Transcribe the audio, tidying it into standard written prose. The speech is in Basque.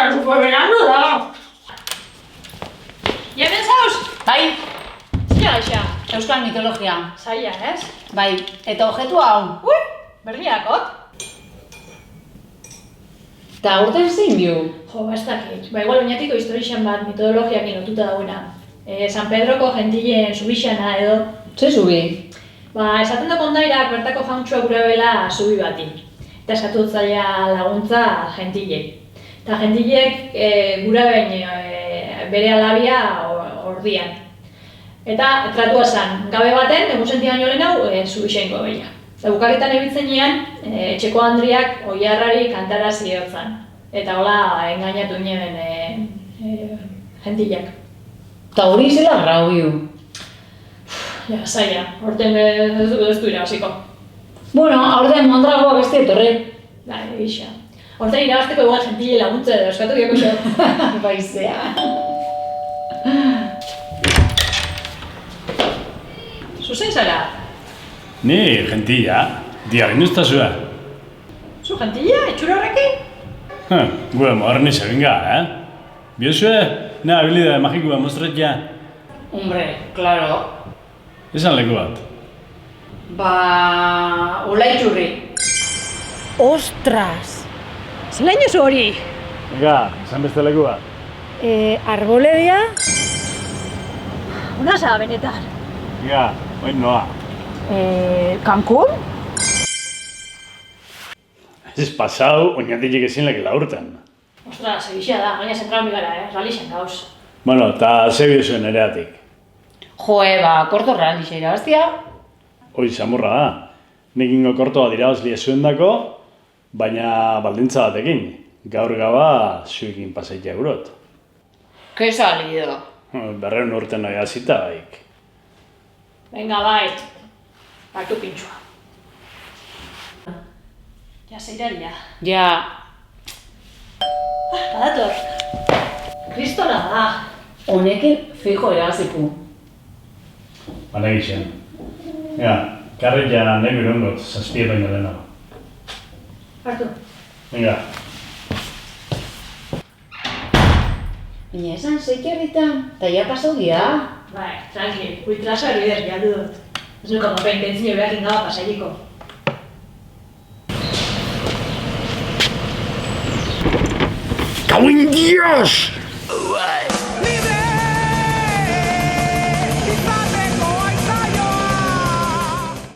Eta super berandu da. Hemen zauz? Bai, Zina gaixa. euskal mitologia. Zaila, ez? Bai, eta objektu hau. Ui, berriakot. Eta urten zein biu? Jo, ez dakit. Ba, igual oinatiko historixan bat mitologiakin lotuta dauena. San Pedroko gentilen zubixana edo. Ze zubi? Ba, esaten da kondairak bertako jauntxua gure bela zubi bati. Eta eskatu zaila laguntza gentilei. Eta gentilek gura behin bere alabia ordian. Eta tratua zen, gabe baten, egusentia baino lehen hau, zubixenko behia. Eta bukaketan ebitzenean, etxeko handriak oiarrari kantara ziotzan. Eta hola, engainatu nien gentilak. Eta hori zela grau biu. Ja, zaila, horten ez du irabaziko. Bueno, aurten mondragoa beste etorre. Da, egisa. Horten irabazteko igual gentile laguntza edo, eskatu biako xo. Baizea. Zuzen zara? Ni gentilla, diarin ustazua. Zu gentila, etxura horrekin? Gure modernisa binga, Biozue, na habilidade magikua mostretja. Hombre, claro. Esan leku bat. Ba, ulaitxurri. Ostras! Zelain oso hori? Venga, esan beste leku bat. Arboledia? Ona za, benetan. Venga, oin noa. Cancún? Ez pasau, oinatik ezin leke laurten. Ostras, egisa da, gaina zentralmi gara, realixen gauz. Bueno, eta ze biozuen ereatik. Joe, ba, korto realisa irabaztia. Hoi, samurra da. Nik ingo kortoa dirabazlia zuendako, baina baldintza batekin. Gaur gaba zuekin pasaitea gurot. Que salido. Berreun urten nahi azita baik. Venga, bai. Hartu pintxua. Ja, zeiraria. Ja, Badator. Kristona da. honekin fijo irabaziku. Bana gixen. Ja, karri ja nahi birongot, zazpie baino lehenago. Hartu. Venga. Baina esan zeikerritan, eta ja pasau dira. Bai, tranqui, ultraso erbider, jaldu dut. Ez nuko mope intentzio behar ingaba pasailiko. ¡Cago en Dios!